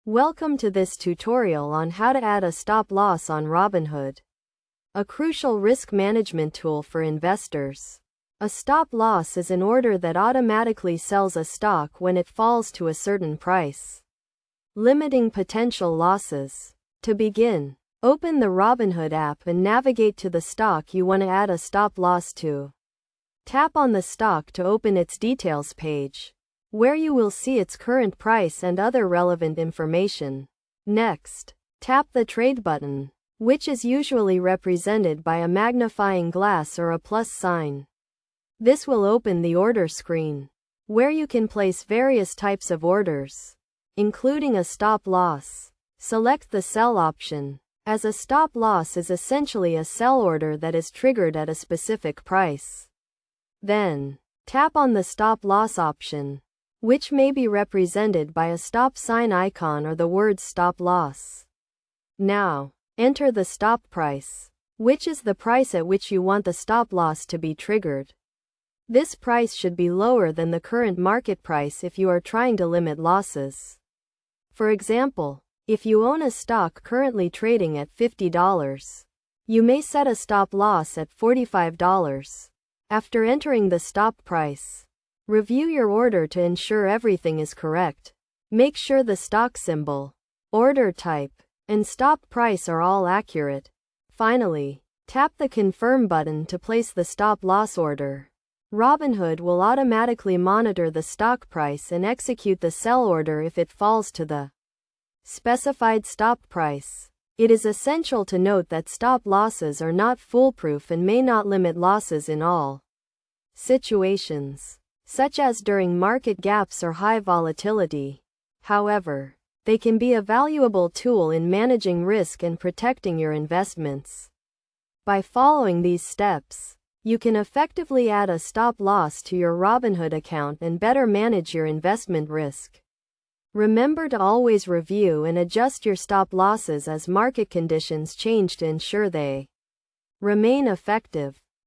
Welcome to this tutorial on how to add a stop loss on Robinhood, a crucial risk management tool for investors. A stop loss is an order that automatically sells a stock when it falls to a certain price, limiting potential losses. To begin, open the Robinhood app and navigate to the stock you want to add a stop loss to. Tap on the stock to open its details page, where you will see its current price and other relevant information. Next, tap the Trade button, which is usually represented by a magnifying glass or a plus sign. This will open the order screen, where you can place various types of orders, including a stop loss. Select the sell option, as a stop loss is essentially a sell order that is triggered at a specific price. Then, tap on the stop loss option, which may be represented by a stop sign icon or the words stop loss. Now, enter the stop price, which is the price at which you want the stop loss to be triggered. This price should be lower than the current market price if you are trying to limit losses. For example, if you own a stock currently trading at $50, you may set a stop loss at $45. After entering the stop price, review your order to ensure everything is correct. Make sure the stock symbol, order type, and stop price are all accurate. Finally, tap the Confirm button to place the stop loss order. Robinhood will automatically monitor the stock price and execute the sell order if it falls to the specified stop price. It is essential to note that stop losses are not foolproof and may not limit losses in all situations, such as during market gaps or high volatility. However, they can be a valuable tool in managing risk and protecting your investments. By following these steps, you can effectively add a stop loss to your Robinhood account and better manage your investment risk. Remember to always review and adjust your stop losses as market conditions change to ensure they remain effective.